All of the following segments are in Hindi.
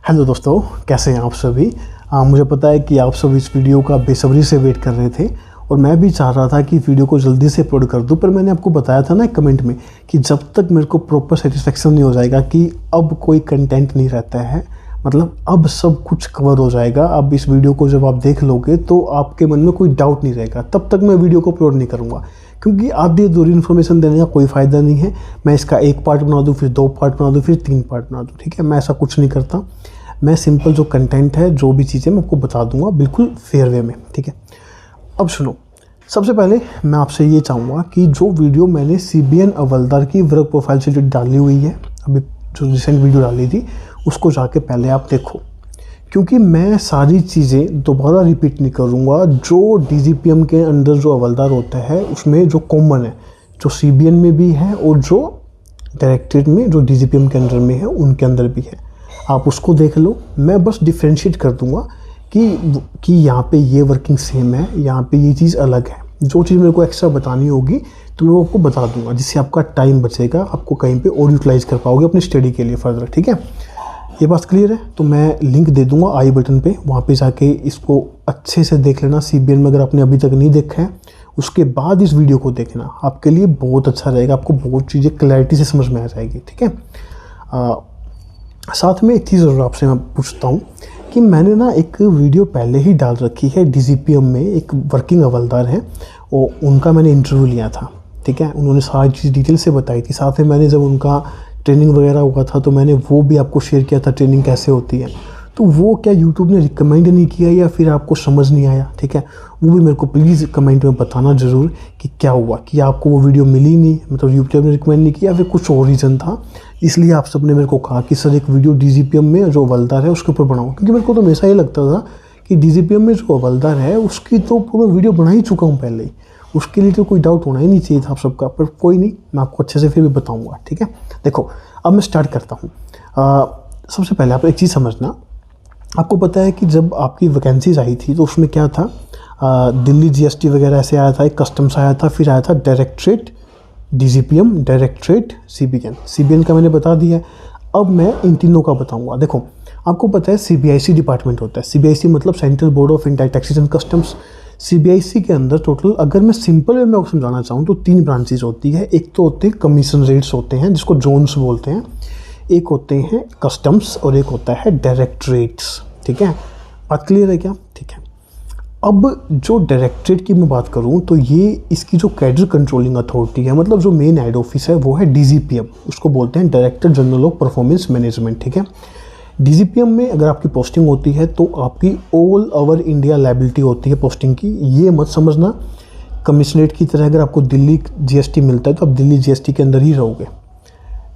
हेलो दोस्तों, कैसे हैं आप सभी। मुझे पता है कि आप सब इस वीडियो का बेसब्री से वेट कर रहे थे और मैं भी चाह रहा था कि वीडियो को जल्दी से अपलोड कर दूं, पर मैंने आपको बताया था ना एक कमेंट में कि जब तक मेरे को प्रॉपर सेटिस्फेक्शन नहीं हो जाएगा कि अब कोई कंटेंट नहीं रहता है, मतलब अब सब कुछ कवर हो जाएगा, अब इस वीडियो को जब आप देख लोगे तो आपके मन में कोई डाउट नहीं रहेगा, तब तक मैं वीडियो को अपलोड नहीं करूँगा। क्योंकि आधी अधूरी इन्फॉर्मेशन देने का कोई फ़ायदा नहीं है। मैं इसका एक पार्ट बना दूँ, फिर 2 पार्ट बना दूँ, फिर 3 पार्ट बना दूँ, ठीक है। मैं ऐसा कुछ नहीं करता। मैं सिंपल जो कंटेंट है, जो भी चीज़ें मैं आपको बता दूंगा बिल्कुल फेयर वे में, ठीक है। अब सुनो, सबसे पहले मैं आपसे ये चाहूँगा कि जो वीडियो मैंने CBN हवलदार की वर्क प्रोफाइल से जो डाली हुई है, अभी जो रिसेंट वीडियो डाली थी, उसको जाके पहले आप देखो, क्योंकि मैं सारी चीज़ें दोबारा रिपीट नहीं करूँगा। जो DGPM के अंदर जो हवलदार होता है उसमें जो कॉमन है, जो CBN में भी है और जो डायरेक्टरेट में जो DGPM के अंदर में है उनके अंदर भी है, आप उसको देख लो। मैं बस डिफ्रेंशिएट कर दूंगा कि यहाँ पे ये वर्किंग सेम है, यहाँ पे ये चीज़ अलग है। जो चीज़ मेरे को एक्स्ट्रा बतानी होगी तो मैं वो आपको बता दूंगा, जिससे आपका टाइम बचेगा, आपको कहीं पे और यूटिलाइज़ कर पाओगे अपनी स्टडी के लिए फर्दर, ठीक है। ये बात क्लियर है। तो मैं लिंक दे दूंगा आई बटन पे, वहाँ पे जाके इसको अच्छे से देख लेना। CBN में अगर आपने अभी तक नहीं देखा है, उसके बाद इस वीडियो को देखना, आपके लिए बहुत अच्छा रहेगा, आपको बहुत चीज़ें क्लैरिटी से समझ में आ जाएगी, ठीक है। साथ में एक चीज़ और आपसे मैं पूछता हूँ कि मैंने ना एक वीडियो पहले ही डाल रखी है। DGPM में एक वर्किंग हवलदार है और उनका मैंने इंटरव्यू लिया था, ठीक है। उन्होंने सारी चीज़ डिटेल से बताई थी। साथ में मैंने जब उनका ट्रेनिंग वगैरह हुआ था तो मैंने वो भी आपको शेयर किया था, ट्रेनिंग कैसे होती है। तो वो क्या यूट्यूब ने रिकमेंड नहीं किया या फिर आपको समझ नहीं आया, ठीक है, वो भी मेरे को प्लीज़ कमेंट में बताना ज़रूर कि क्या हुआ, कि आपको वो वीडियो मिली नहीं, मतलब यूट्यूब ने रिकमेंड नहीं किया, फिर कुछ और रीज़न था, इसलिए आप सब ने मेरे को कहा कि सर एक वीडियो DGPM में जो हवलदार है उसके ऊपर बनाओ। क्योंकि मेरे को तो हमेशा ये लगता था कि DGPM में जो हवलदार है उसकी तो पूरा वीडियो बना ही चुका हूँ पहले ही, उसके लिए तो कोई डाउट होना ही नहीं चाहिए था आप सबका। पर कोई नहीं, मैं आपको अच्छे से फिर भी बताऊँगा, ठीक है। देखो, अब मैं स्टार्ट करता हूँ। सबसे पहले आप एक चीज़ समझना, आपको पता है कि जब आपकी वैकेंसीज आई थी तो उसमें क्या था, दिल्ली GST वगैरह ऐसे आया था, एक कस्टम्स आया था, फिर आया था डायरेक्टरेट DGPM, डायरेक्टरेट CBN का मैंने बता दिया है। अब मैं इन तीनों का बताऊंगा। देखो, आपको पता है CBIC डिपार्टमेंट होता है। CBIC मतलब central board of indirect taxes and customs. CBIC के अंदर टोटल, अगर मैं सिंपल वे में आपको समझाना चाहूँ तो 3 ब्रांचेज होती है। एक तो होते हैं कमीशन रेट्स होते हैं, जिसको जोन्स बोलते हैं, एक होते हैं कस्टम्स और एक होता है डायरेक्टरेट्स, ठीक है। बात क्लियर है क्या? ठीक है। अब जो डायरेक्टरेट की मैं बात करूं तो ये इसकी जो कैडर कंट्रोलिंग अथॉरिटी है, मतलब जो मेन हेड ऑफिस है वो है DGPM, उसको बोलते हैं director general of performance management, ठीक है। DGPM में अगर आपकी पोस्टिंग होती है तो आपकी ऑल ओवर इंडिया लायबिलिटी होती है पोस्टिंग की। ये मत समझना कमिश्नरेट की तरह अगर आपको दिल्ली GST मिलता है तो आप दिल्ली GST के अंदर ही रहोगे।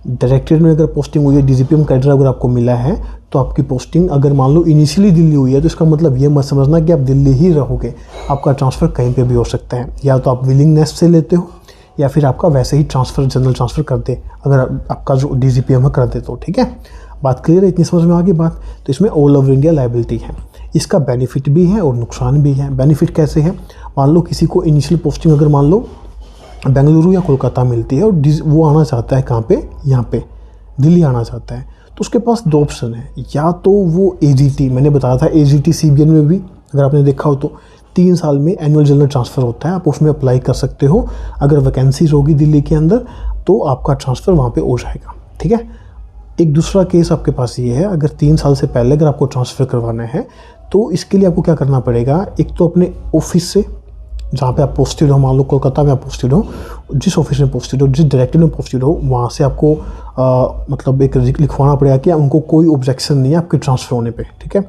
डायरेक्टरेट में अगर पोस्टिंग हुई है, DGPM कैडर अगर आपको मिला है तो आपकी पोस्टिंग अगर मान लो इनिशियली दिल्ली हुई है तो इसका मतलब ये मत समझना कि आप दिल्ली ही रहोगे। आपका ट्रांसफ़र कहीं पे भी हो सकता है, या तो आप विलिंगनेस से लेते हो या फिर आपका वैसे ही ट्रांसफ़र, जनरल ट्रांसफ़र कर दे, अगर आपका जो DGPM है कर दे तो, ठीक है। बात क्लियर है? इतनी समझ में आ गई बात। तो इसमें ऑल ओवर इंडिया लायबिलिटी है। इसका बेनिफिट भी है और नुकसान भी है। बेनिफिट कैसे है, मान लो किसी को इनिशियल पोस्टिंग अगर मान लो बेंगलुरु या कोलकाता मिलती है और वो आना चाहता है कहाँ पे, यहाँ पे दिल्ली आना चाहता है, तो उसके पास 2 ऑप्शन है। या तो वो AGT, मैंने बताया था AGT CBN में भी अगर आपने देखा हो तो 3 साल में एनुअल जनरल ट्रांसफ़र होता है, आप उसमें अप्लाई कर सकते हो। अगर वैकेंसीज होगी दिल्ली के अंदर तो आपका ट्रांसफ़र वहाँ पे हो जाएगा, ठीक है। एक दूसरा केस आपके पास ये है, अगर 3 साल से पहले अगर आपको ट्रांसफ़र करवाना है तो इसके लिए आपको क्या करना पड़ेगा, एक तो अपने ऑफिस से जहाँ पे आप पोस्टेड हो, मान लो कोलकाता में आप पोस्टेड हो, जिस ऑफिस में पोस्टेड हो, जिस डायरेक्टर में पोस्टेड हो, वहाँ से आपको मतलब एक लिखवाना पड़ेगा कि उनको कोई ऑब्जेक्शन नहीं है आपके ट्रांसफ़र होने पे, ठीक है।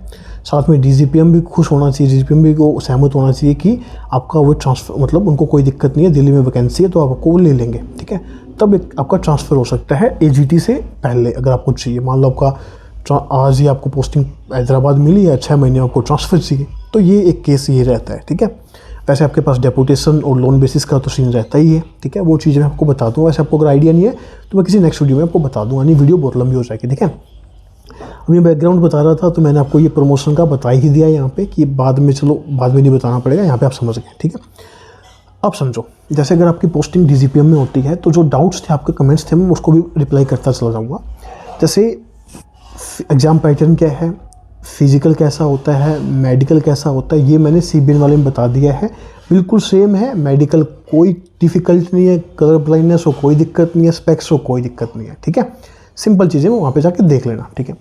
साथ में DGPM भी खुश होना चाहिए, DGPM भी को सहमत होना चाहिए कि आपका वो ट्रांसफ़र, मतलब उनको कोई दिक्कत नहीं है, दिल्ली में वैकेंसी है तो आपको वो ले लेंगे, ठीक है। तब एक आपका ट्रांसफ़र हो सकता है AGT से पहले। अगर आपको चाहिए, मान लो आपका आज ही आपको पोस्टिंग हैदराबाद मिली है, 6 महीने आपको ट्रांसफ़र चाहिए, तो ये एक केस ये रहता है, ठीक है। वैसे आपके पास डेपुटेशन और लोन बेसिस का तो सीन रहता ही है, ठीक है। वो चीज़ें मैं आपको बता दूँ। वैसे आपको अगर आइडिया नहीं है तो मैं किसी नेक्स्ट वीडियो में आपको बता दूँगा, नहीं वीडियो बहुत लंबी हो जाएगी, ठीक है। अब ये बैकग्राउंड बता रहा था तो मैंने आपको ये प्रमोशन का बता ही दिया यहाँ पे कि बाद में, चलो बाद में नहीं बताना पड़ेगा, यहाँ पे आप समझ गए, ठीक है। अब समझो, जैसे अगर आपकी पोस्टिंग DGPM में होती है तो जो डाउट्स थे, आपके कमेंट्स थे, मैं उसको भी रिप्लाई करता चला जाऊँगा। जैसे एग्ज़ाम पैटर्न क्या है, फिज़िकल कैसा होता है, मेडिकल कैसा होता है, ये मैंने CBN वाले में बता दिया है। बिल्कुल सेम है। मेडिकल कोई डिफ़िकल्ट नहीं है, कलर ब्लाइंडनेस हो कोई दिक्कत नहीं है, स्पेक्स हो कोई दिक्कत नहीं है, ठीक है। सिंपल चीज़ें वहाँ पे जाके देख लेना, ठीक है।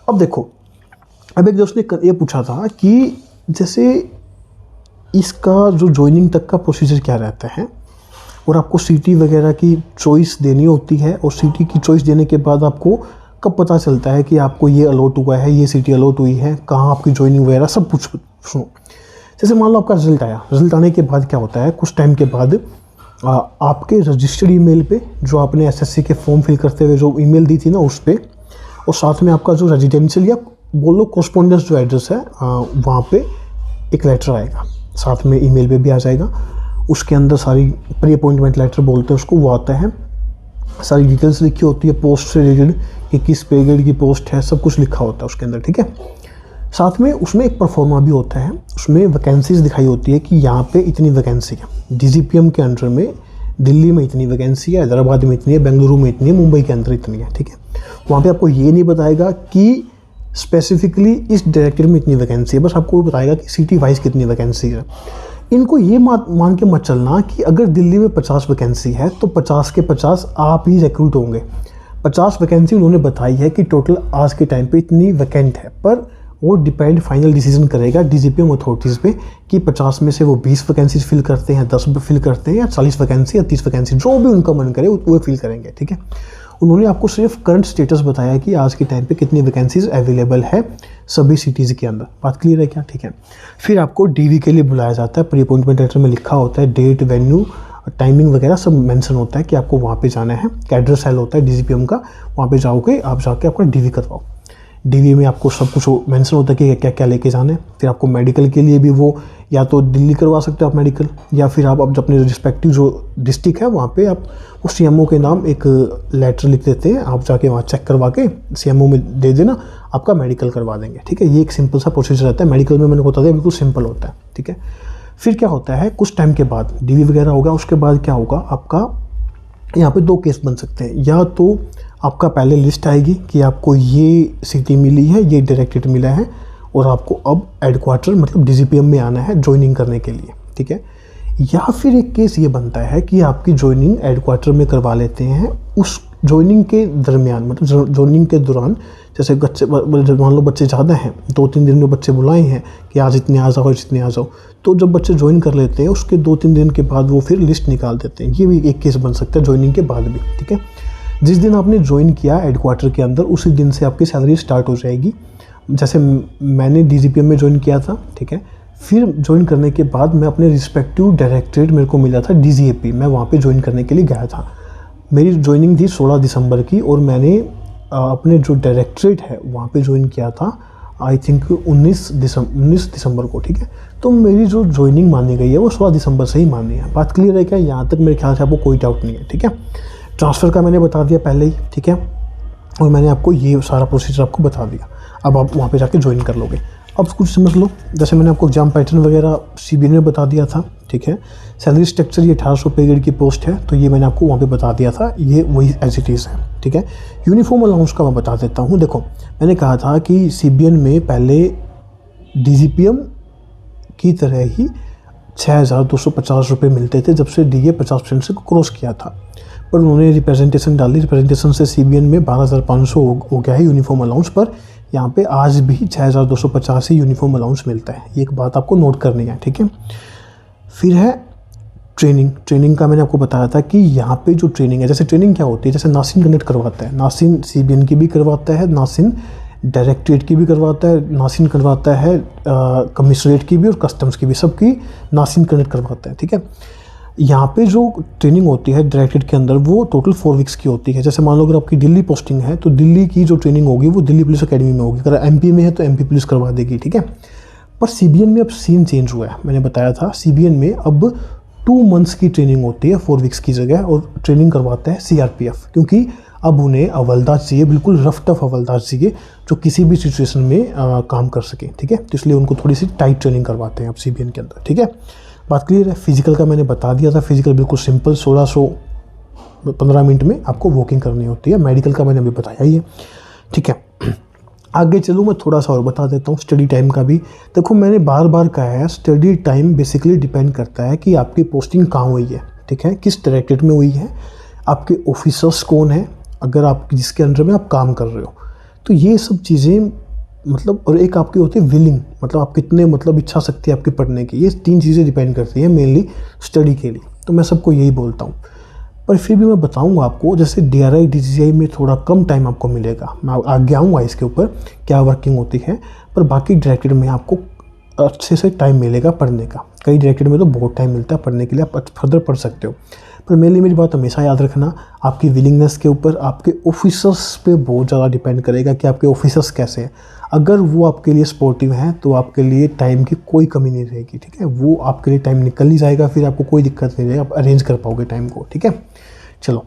अब देखो, अब एक दोस्त ने ये पूछा था कि जैसे इसका जो ज्वाइनिंग तक का प्रोसीजर क्या रहता है, और आपको सिटी वगैरह की चॉइस देनी होती है, और सिटी की चॉइस देने के बाद आपको कब पता चलता है कि आपको ये अलॉट हुआ है, ये सिटी अलॉट हुई है, कहाँ आपकी ज्वाइनिंग वगैरह सब कुछ सुनो। जैसे मान लो आपका रिजल्ट आया, रिजल्ट आने के बाद क्या होता है, कुछ टाइम के बाद आपके रजिस्टर्ड ईमेल पे जो आपने SSC के फॉर्म फिल करते हुए जो ईमेल दी थी ना, उस पर, और साथ में आपका जो रेजिडेंशियल या बोलो कोरस्पोंडेंस जो एड्रेस है वहाँ पे एक लेटर आएगा, साथ में ईमेल पे भी आ जाएगा। उसके अंदर सारी प्री अपॉइंटमेंट लेटर बोलते हैं उसको, वो आता है, सारी डिटेल्स लिखी होती है पोस्ट से रिलेटेड कि किस पे ग्रेड की पोस्ट है, सब कुछ लिखा होता है उसके अंदर, ठीक है। साथ में उसमें एक परफॉर्मा भी होता है, उसमें वैकेंसीज दिखाई होती है कि यहाँ पे इतनी वैकेंसी है, DGPM के अंडर में दिल्ली में इतनी वैकेंसी है, हैदराबाद में इतनी है, बेंगलुरु में इतनी है, मुंबई के अंदर इतनी है, ठीक है। वहाँ पे आपको ये नहीं बताएगा कि स्पेसिफिकली इस डायरेक्टरेट में इतनी वैकेंसी है, बस आपको वो बताएगा कि सिटी वाइज कितनी वैकेंसी है। इनको ये मान के मत चलना कि अगर दिल्ली में 50 वैकेंसी है तो 50 के 50 आप ही रिक्रूट होंगे। 50 वैकेंसी उन्होंने बताई है कि टोटल आज के टाइम पे इतनी वैकेंट है, पर वो डिपेंड, फाइनल डिसीजन करेगा DGPM अथॉरिटीज़ पे कि 50 में से वो 20 वैकेंसीज फिल करते हैं, 10 फिल करते हैं, या 40 वैकेंसी या 30 वैकेंसी, जो भी उनका मन करे वो फिल करेंगे, ठीक है। उन्होंने आपको सिर्फ करंट स्टेटस बताया कि आज के टाइम पे कितनी वैकेंसीज अवेलेबल है सभी सिटीज़ के अंदर। बात क्लियर है क्या, ठीक है। फिर आपको DV के लिए बुलाया जाता है, प्री अपॉइंटमेंट लेटर में लिखा होता है, डेट, वेन्यू, टाइमिंग वगैरह सब मेंशन होता है कि आपको वहाँ पे जाना है। एड्रेस सेल होता है DGPM का, वहाँ पे जाओगे आप, जाके आपका DV करवाओ। DV में आपको सब कुछ मेंशन होता है कि क्या क्या लेके जाना है। फिर आपको मेडिकल के लिए भी वो या तो दिल्ली करवा सकते हो आप मेडिकल, या फिर आप अपने रिस्पेक्टिव जो डिस्ट्रिक्ट है वहाँ पे आप उस CMO के नाम एक लेटर लिख देते हैं, आप जाके वहाँ चेक करवा के CMO में दे देना, आपका मेडिकल करवा देंगे, ठीक है। ये एक सिंपल सा प्रोसीजर रहता है। मेडिकल में मैंने बता दिया बिल्कुल सिंपल होता है, ठीक है। फिर क्या होता है, कुछ टाइम के बाद DV वगैरह होगा, उसके बाद क्या होगा, आपका यहाँ पे 2 केस बन सकते हैं। या तो आपका पहले लिस्ट आएगी कि आपको ये सिटी मिली है, ये डायरेक्टरेट मिला है, और आपको अब हेडक्वार्टर मतलब DGPM में आना है ज्वाइनिंग करने के लिए, ठीक है। या फिर एक केस ये बनता है कि आपकी ज्वाइनिंग हेडक्वार्टर में करवा लेते हैं, उस ज्वाइनिंग के दरमियान मतलब ज्वाइनिंग के दौरान, जैसे बच्चे मान लो बच्चे ज़्यादा हैं, 2-3 दिन में बच्चे बुलाए हैं कि आज इतने आ जाओ, इतने आ जाओ, तो जब बच्चे ज्वाइन कर लेते हैं उसके 2-3 दिन के बाद वो फिर लिस्ट निकाल देते हैं। ये भी एक केस बन सकता है ज्वाइनिंग के बाद भी, ठीक है। जिस दिन आपने ज्वाइन किया हेडक्वार्टर के अंदर, उसी दिन से आपकी सैलरी स्टार्ट हो जाएगी। जैसे मैंने DGPM में ज्वाइन किया था, ठीक है। फिर ज्वाइन करने के बाद मैं अपने रिस्पेक्टिव डायरेक्टरेट, मेरे को मिला था DGAP, मैं वहाँ पे ज्वाइन करने के लिए गया था। मेरी ज्वाइनिंग थी 16 दिसंबर की, और मैंने अपने जो डायरेक्टरेट है वहाँ पे ज्वाइन किया था आई थिंक 19 दिसंबर को, ठीक है। तो मेरी जो ज्वाइनिंग मानी गई है वो 16 दिसंबर से ही मानी है। बात क्लियर है क्या, यहाँ तक मेरे ख्याल से आपको कोई डाउट नहीं है, ठीक है। ट्रांसफ़र का मैंने बता दिया पहले ही, ठीक है, और मैंने आपको ये सारा प्रोसीजर आपको बता दिया। अब आप वहाँ पे जाके ज्वाइन कर लोगे। अब कुछ समझ लो, जैसे मैंने आपको एग्जाम पैटर्न वगैरह CBN में बता दिया था, ठीक है। सैलरी स्ट्रक्चर ये 1800 पे ग्रेड की पोस्ट है, तो ये मैंने आपको वहाँ पे बता दिया था, ये वही एज इट इज़ है, ठीक है। यूनिफॉर्म अलाउंस का मैं बता देता हूँ। देखो, मैंने कहा था कि CBN में पहले DGPM की तरह ही 6250 रुपये मिलते थे जब से DA 50% से क्रॉस किया था, पर उन्होंने रिप्रेजेंटेशन डाली, रिप्रेजेंटेशन से CBN में 12500 हो गया है यूनिफॉर्म अलाउंस, पर यहाँ पे आज भी 6250 ही यूनिफॉर्म अलाउंस मिलता है। ये एक बात आपको नोट करनी है, ठीक है। फिर है ट्रेनिंग का मैंने आपको बताया था कि यहाँ पे जो ट्रेनिंग है, जैसे ट्रेनिंग क्या होती है, जैसे नासिन कंडक्ट करवाता है, नासिन CBN की भी करवाता है, नासिन डायरेक्टरेट की भी करवाता है, नासिन करवाता है कमिश्नरेट की भी और कस्टम्स की भी, सबकी नासिन कंडक्ट करवाता है, ठीक है। यहाँ पे जो ट्रेनिंग होती है डायरेक्टरेट के अंदर वो टोटल 4 वीक्स की होती है। जैसे मान लो अगर आपकी दिल्ली पोस्टिंग है तो दिल्ली की जो ट्रेनिंग होगी वो दिल्ली पुलिस अकेडमी में होगी, अगर MP में है तो MP पुलिस करवा देगी, ठीक है। पर CBN में अब सीन चेंज हुआ है, मैंने बताया था CBN में अब 2 मंथ्स की ट्रेनिंग होती है 4 वीक्स की जगह, और ट्रेनिंग करवाता है CRPF, क्योंकि अब उन्हें हवलदार चाहिए, बिल्कुल रफ टफ हवलदार चाहिए जो किसी भी सिचुएशन में काम कर सके, ठीक है। तो इसलिए उनको थोड़ी सी टाइट ट्रेनिंग करवाते हैं अब CBN के अंदर, ठीक है। बात क्लियर है। फिजिकल का मैंने बता दिया था, फिजिकल बिल्कुल सिंपल 1615 मिनट में आपको वॉकिंग करनी होती है। मेडिकल का मैंने अभी बताया ही है, ठीक है। आगे चलूँ मैं थोड़ा सा और बता देता हूँ स्टडी टाइम का भी। देखो मैंने बार बार कहा है, स्टडी टाइम बेसिकली डिपेंड करता है कि आपकी पोस्टिंग कहाँ हुई है, ठीक है, किस डायरेक्टरेट में हुई है, आपके ऑफिसर्स कौन है, अगर आप जिसके अंडर में आप काम कर रहे हो, तो ये सब चीज़ें मतलब, और एक आपकी होती है विलिंग, मतलब आप कितने मतलब इच्छा शक्ति आपकी पढ़ने की, ये 3 चीज़ें डिपेंड करती है मेनली स्टडी के लिए। तो मैं सबको यही बोलता हूँ, पर फिर भी मैं बताऊंगा आपको, जैसे DRI DCCI में थोड़ा कम टाइम आपको मिलेगा, मैं आगे आऊँगा इसके ऊपर क्या वर्किंग होती है, पर बाकी डायरेक्टरेट में आपको अच्छे से टाइम मिलेगा पढ़ने का। कई डायरेक्टरेट में तो बहुत टाइम मिलता है पढ़ने के लिए, आप फर्दर पढ़ सकते हो। पर मेनली मेरी बात हमेशा याद रखना, आपकी विलिंगनेस के ऊपर, आपके ऑफिसर्स पे बहुत ज़्यादा डिपेंड करेगा कि आपके ऑफिसर्स कैसे हैं। अगर वो आपके लिए सपोर्टिव हैं तो आपके लिए टाइम की कोई कमी नहीं रहेगी, ठीक है, वो आपके लिए टाइम निकल ही जाएगा, फिर आपको कोई दिक्कत नहीं रहेगी, आप अरेंज कर पाओगे टाइम को, ठीक है। चलो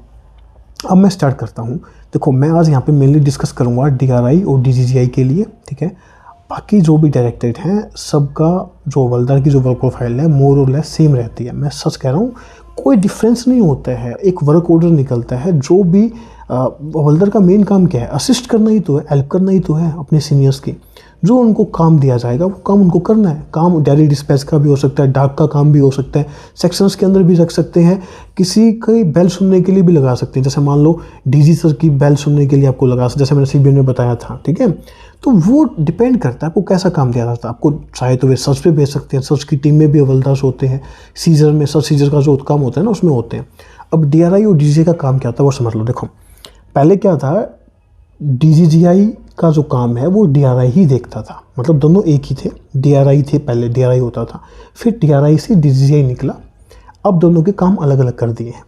अब मैं स्टार्ट करता हूँ। देखो मैं आज यहाँ पे मेनली डिस्कस करूँगा DRI और DCCI के लिए, ठीक है। बाकी जो भी डायरेक्टरेट हैं सबका जो हवलदार की जो वर्क प्रोफाइल है मोर और लेस सेम रहती है। मैं सच कह रहा हूँ, कोई डिफरेंस नहीं होता है, एक वर्क ऑर्डर निकलता है। जो भी हवलदार का मेन काम क्या है, असिस्ट करना ही तो है, हेल्प करना ही तो है अपने सीनियर्स की। जो उनको काम दिया जाएगा वो काम उनको करना है। काम डायरी डिस्पैच का भी हो सकता है, डाक का काम भी हो सकता है, सेक्शंस के अंदर भी रख सकते हैं, किसी की बेल सुनने के लिए भी लगा सकते हैं। जैसे मान लो DG सर की बेल सुनने के लिए आपको लगा, जैसे मैंने CBN में बताया था, ठीक है। तो वो डिपेंड करता है आपको कैसा काम दिया जाता है। आपको चाहे तो वे सर्च पे भेज सकते हैं, सर्च की टीम में भी हवलदार होते हैं, सीजर में सर्च सीजर का जो काम होता है ना उसमें होते हैं। अब DRI और DCCI का काम क्या था वो समझ लो। देखो पहले क्या था, DCCI का जो काम है वो DRI ही देखता था, मतलब दोनों एक ही थे, DRI थे पहले, DRI होता था, फिर DRI से DCCI निकला। अब दोनों के काम अलग अलग कर दिए हैं।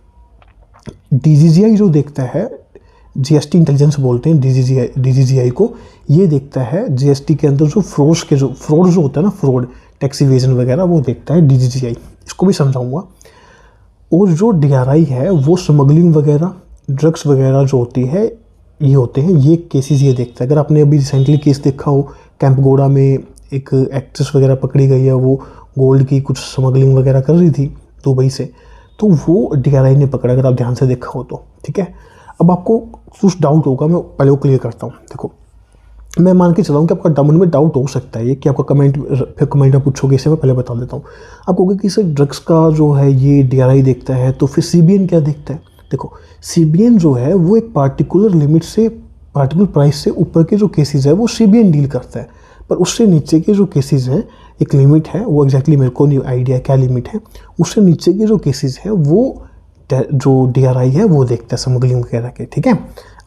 DCCI जो देखता है, GST इंटेलिजेंस बोलते हैं DCCI को, ये देखता है GST के अंदर जो फ्रॉड जो होता है ना, फ्रॉड, टैक्स इवेजन वगैरह, वो देखता है DCCI। इसको भी समझाऊंगा। और जो DRI है वो स्मगलिंग वगैरह, ड्रग्स वगैरह जो होती है, ये होते हैं, ये केसेस ये देखता है। अगर आपने अभी रिसेंटली केस देखा हो, कैंपगोड़ा में एक एक्ट्रेस वगैरह पकड़ी गई है, वो गोल्ड की कुछ स्मगलिंग वगैरह कर रही थी दुबई से, तो वो DRI ने पकड़ा, अगर आप ध्यान से देखा हो तो, ठीक है। अब आपको कुछ डाउट होगा, मैं पहले वो क्लियर करता हूँ। देखो मैं मान के चला हूँ कि आपका मन में डाउट हो सकता है ये, कि आपका कमेंट में पूछोगे, इसे मैं पहले बता देता हूँ। आप कहोगे कि सर ड्रग्स का जो है ये DRI देखता है, तो फिर CBN क्या देखता है? देखो CBN जो है वो एक पार्टिकुलर लिमिट से, पार्टिकुलर प्राइस से ऊपर के जो केसेस है वो CBN डील करता है, पर उससे नीचे के जो केसेस हैं, एक लिमिट है, वो एग्जैक्टली मेरे को नहीं आइडिया क्या लिमिट है, उससे नीचे के जो केसेस हैं वो जो DRI है वो देखता है, स्मगलिंग वगैरह के, ठीक है।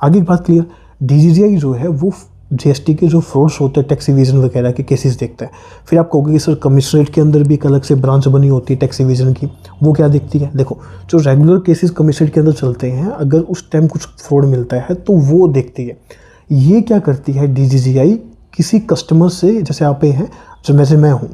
आगे की बात क्लियर। DCCI जो है वो GST के जो फ्रॉड्स होते हैं, टैक्स इवेजन वगैरह के केसेस देखता है। फिर आप कहोगे कि सर कमिश्नरेट के अंदर भी एक अलग से ब्रांच बनी होती है टैक्स इवेजन की, वो क्या देखती है? देखो जो रेगुलर केसेस कमिश्नरेट के अंदर चलते हैं, अगर उस टाइम कुछ फ्रॉड मिलता है तो वो देखती है। ये क्या करती है DCCI, किसी कस्टमर से, जैसे आप हैं, जैसे मैं हूँ,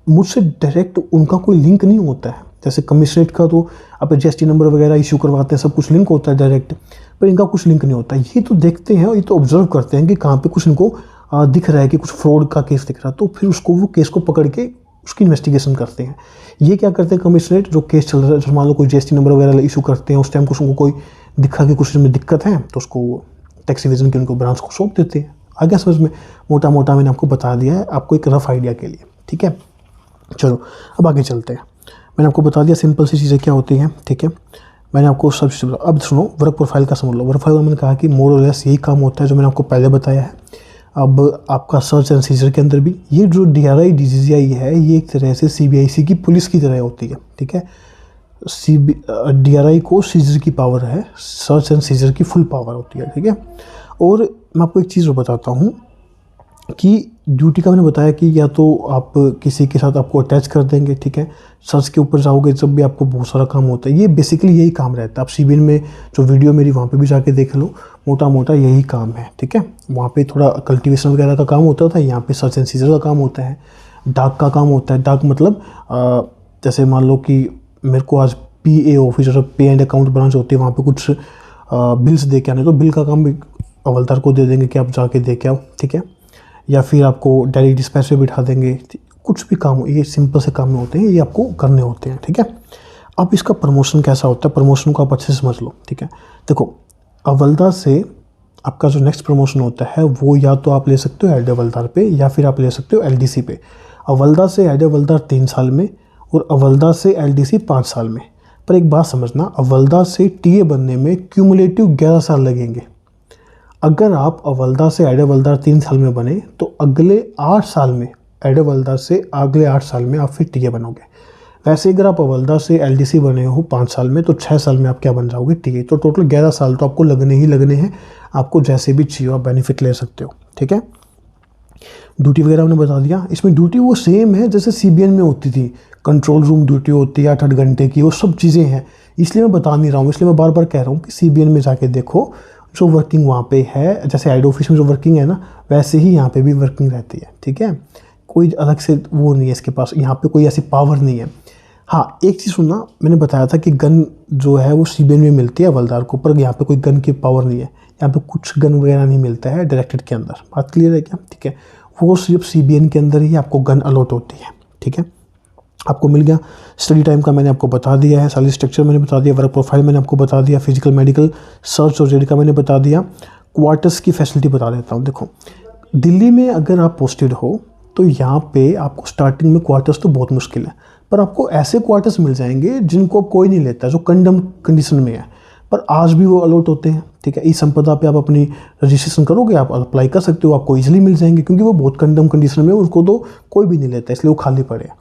मुझसे डायरेक्ट उनका कोई लिंक नहीं होता है। जैसे कमिश्नरेट का तो आप GST नंबर वगैरह इशू करवाते हैं, सब कुछ लिंक होता है डायरेक्ट, पर इनका कुछ लिंक नहीं होता। ये तो देखते हैं, ये तो ऑब्जर्व करते हैं कि कहाँ पे कुछ इनको दिख रहा है कि कुछ फ्रॉड का केस दिख रहा है, तो फिर उसको, वो केस को पकड़ के उसकी इन्वेस्टिगेशन करते हैं। ये क्या करते हैं कमिश्नरेट, जो केस चल रहा है, जो मान लो कोई GST नंबर वगैरह इशू करते हैं, उस टाइम कुछ उनको कोई दिखा कि कुछ में दिक्कत है, तो उसको टैक्स इवेजन की उनको ब्रांच को सौंप देते हैं। आगे समझ में, मोटा मोटा मैंने आपको बता दिया है, आपको एक रफ आइडिया के लिए, ठीक है। चलो अब आगे चलते हैं। मैंने आपको बता दिया सिंपल सी चीज़ें क्या होती हैं, ठीक है। मैंने आपको सब चीज़, अब सुनो वर्क प्रोफाइल का समझ लो। वर्क प्रोफाइल में मैंने कहा कि मोर और लेस यही काम होता है जो मैंने आपको पहले बताया है। अब आपका सर्च एंड सीजर के अंदर भी ये जो DRI DCCI है, ये एक तरह से CBIC की पुलिस की तरह होती है, ठीक है। DRI को सीजर की पावर है, सर्च एंड सीजर की फुल पावर होती है, ठीक है। और मैं आपको एक चीज़ बताता हूँ कि ड्यूटी का मैंने बताया कि या तो आप किसी के साथ आपको अटैच कर देंगे, ठीक है, सर्च के ऊपर जाओगे जब भी आपको बहुत सारा काम होता है, ये बेसिकली यही काम रहता है। आप CBN में जो वीडियो मेरी वहाँ पे भी जाके देख लो, मोटा मोटा यही काम है, ठीक है। वहाँ पे थोड़ा कल्टीवेशन वगैरह का काम होता था, यहाँ पे सर्च एंड सीजर का काम होता है, डाक का काम होता है। डाक मतलब जैसे मान लो कि मेरे को आज PA ऑफिसर, पे एंड अकाउंट ब्रांच होती है, वहाँ पर कुछ बिल्स दे के आने, तो बिल का काम भी हवलदार को दे देंगे कि आप जाके दे के आओ, ठीक है। या फिर आपको डायरी डिस्पैच पे बिठा देंगे, कुछ भी काम हो, ये सिंपल से काम होते हैं, ये आपको करने होते हैं, ठीक है। अब इसका प्रमोशन कैसा होता है, प्रमोशन को आप अच्छे से समझ लो, ठीक है। देखो हवलदार से आपका जो नेक्स्ट प्रमोशन होता है वो या तो आप ले सकते हो एडे हवलदार पे या फिर आप ले सकते हो एलडीसी पे। हवलदार से एडे हवलदार 3 साल में और हवलदार से एलडीसी 5 साल में। पर एक बात समझना, हवलदार से टीए बनने में क्यूमुलेटिव 11 साल लगेंगे। अगर आप हवलदार से एडे हवलदार 3 साल में बने तो अगले 8 साल में एडे हवलदार से अगले 8 साल में आप फिर टीए बनोगे। वैसे अगर आप हवलदार से एलडीसी बने हो 5 साल में तो 6 साल में आप क्या बन जाओगे, टीए। तो टोटल 11 साल तो आपको लगने ही लगने हैं। आपको जैसे भी चाहिए आप बेनिफिट ले सकते हो, ठीक है। ड्यूटी वगैरह हमने बता दिया। इसमें ड्यूटी वो सेम है जैसे सीबीएन में होती थी। कंट्रोल रूम ड्यूटी होती है 8-8 घंटे की, वो सब चीज़ें हैं। इसलिए मैं बता नहीं रहा हूँ, इसलिए मैं बार बार कह रहा हूँ कि सीबीएन में जाके देखो जो वर्किंग वहाँ पे है, जैसे हेड ऑफिस में जो वर्किंग है ना वैसे ही यहाँ पे भी वर्किंग रहती है, ठीक है। कोई अलग से वो नहीं है इसके पास, यहाँ पे कोई ऐसी पावर नहीं है। हाँ, एक चीज़ सुनना, मैंने बताया था कि गन जो है वो सीबीएन में मिलती है हवलदार को, पर यहाँ पे कोई गन की पावर नहीं है। यहाँ पे कुछ गन वगैरह नहीं मिलता है डायरेक्टेड के अंदर। बात क्लियर है क्या, ठीक है। वो सिर्फ सीबीएन के अंदर ही आपको गन अलॉट होती है, ठीक है। आपको मिल गया। स्टडी टाइम का मैंने आपको बता दिया है, सैलरी स्ट्रक्चर मैंने बता दिया, वर्क प्रोफाइल मैंने आपको बता दिया, फिजिकल मेडिकल सर्च और रेड का मैंने बता दिया। क्वार्टर्स की फैसिलिटी बता देता हूँ। देखो, दिल्ली में अगर आप पोस्टेड हो तो यहाँ पे आपको स्टार्टिंग में क्वार्टर्स तो बहुत मुश्किल है, पर आपको ऐसे क्वार्टर्स मिल जाएंगे जिनको कोई नहीं लेता, जो कंडम कंडीशन में है, पर आज भी वो अलॉट होते हैं, ठीक है। ई संपदा पे आप अपनी रजिस्ट्रेशन करोगे, आप अप्लाई कर सकते हो, आपको ईजिली मिल जाएंगे, क्योंकि वो बहुत कंडम कंडीशन में, उनको तो कोई भी नहीं लेता, इसलिए वो खाली पड़े हैं।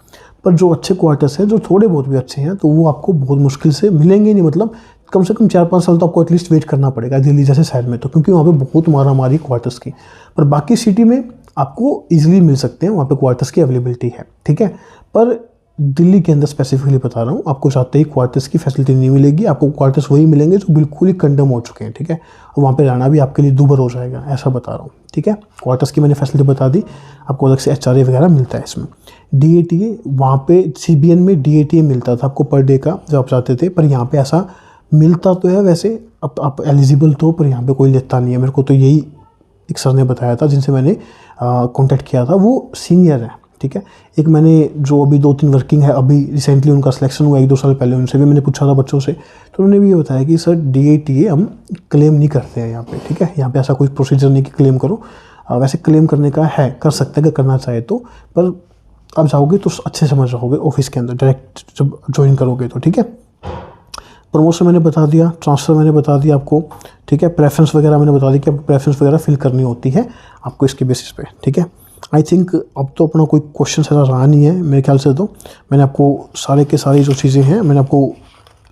पर जो अच्छे क्वार्टर्स हैं, जो थोड़े बहुत भी अच्छे हैं, तो वो आपको बहुत मुश्किल से मिलेंगे नहीं, मतलब कम से कम 4-5 साल तो आपको एटलीस्ट वेट करना पड़ेगा दिल्ली जैसे शहर में, तो क्योंकि वहाँ पे बहुत मारा मारी क्वार्टर्स की। पर बाकी सिटी में आपको ईजिली मिल सकते हैं, वहाँ पे क्वार्टर्स की अवेलेबिलिटी है, ठीक है। पर दिल्ली के अंदर स्पेसिफिकली बता रहा हूँ, आपको चाहते ही क्वार्टर्स की फैसिलिटी नहीं मिलेगी। आपको क्वार्टर्स वही मिलेंगे जो बिल्कुल ही कंडम हो चुके हैं, ठीक है। और वहाँ पे रहना भी आपके लिए दूभर हो जाएगा, ऐसा बता रहा हूँ, ठीक है। क्वार्टर्स की मैंने फैसिलिटी बता दी। आपको अलग से एचआरए वगैरह मिलता है इसमें। डीएटीए, वहाँ पे सीबीएन में डीएटीए मिलता था आपको पर डे का जब आप चाहते थे, पर यहाँ पे ऐसा मिलता तो है वैसे, अब आप एलिजिबल तो, पर यहाँ पे कोई लेता नहीं है। मेरे को तो यही एक सर ने बताया था जिनसे मैंने कॉन्टैक्ट किया था, वो सीनियर है, ठीक है। एक मैंने जो अभी 2-3 वर्किंग है, अभी रिसेंटली उनका सिलेक्शन हुआ 1-2 साल पहले, उनसे भी मैंने पूछा था बच्चों से, तो उन्होंने भी ये बताया कि सर डीएटीए हम क्लेम नहीं करते हैं यहाँ पे, ठीक है। यहाँ पे ऐसा कोई प्रोसीजर नहीं कि क्लेम करो। वैसे क्लेम करने का है, कर सकते हैं अगर करना चाहे तो, पर आप जाओगे तो अच्छे समझ रहोगे ऑफिस के अंदर डायरेक्ट जब ज्वाइन करोगे तो, ठीक है। प्रमोशन मैंने बता दिया, ट्रांसफ़र मैंने बता दिया आपको, ठीक है। प्रेफरेंस वगैरह मैंने बता दी कि आपको प्रेफरेंस वगैरह फिल करनी होती है आपको इसके बेसिस पे, ठीक है। आई थिंक अब तो अपना कोई क्वेश्चन ऐसा रहा नहीं है मेरे ख्याल से, तो मैंने आपको सारे के सारी जो चीज़ें हैं मैंने आपको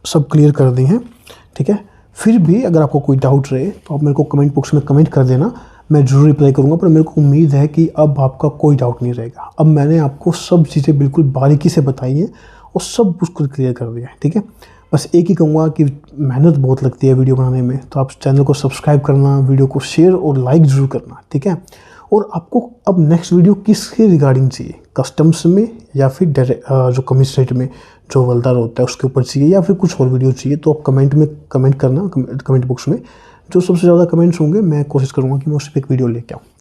सब क्लियर कर दी हैं, ठीक है। फिर भी अगर आपको कोई डाउट रहे तो आप मेरे को कमेंट बॉक्स में कमेंट कर देना, मैं ज़रूर रिप्लाई करूँगा। पर मेरे को उम्मीद है कि अब आपका कोई डाउट नहीं रहेगा। अब मैंने आपको सब चीज़ें बिल्कुल बारीकी से बताई हैं और सब कुछ क्लियर कर दिया है, ठीक है। बस एक ही कहूँगा कि मेहनत बहुत लगती है वीडियो बनाने में, तो आप चैनल को सब्सक्राइब करना, वीडियो को शेयर और लाइक ज़रूर करना, ठीक है। और आपको अब नेक्स्ट वीडियो किसके रिगार्डिंग चाहिए, कस्टम्स में या फिर जो कमिश्नरेट में जो हवलदार होता है उसके ऊपर चाहिए, या फिर कुछ और वीडियो चाहिए, तो आप कमेंट में कमेंट करना, कमेंट बॉक्स में। जो सबसे ज़्यादा कमेंट्स होंगे मैं कोशिश करूँगा कि मैं उस पर एक वीडियो लेके आऊँ।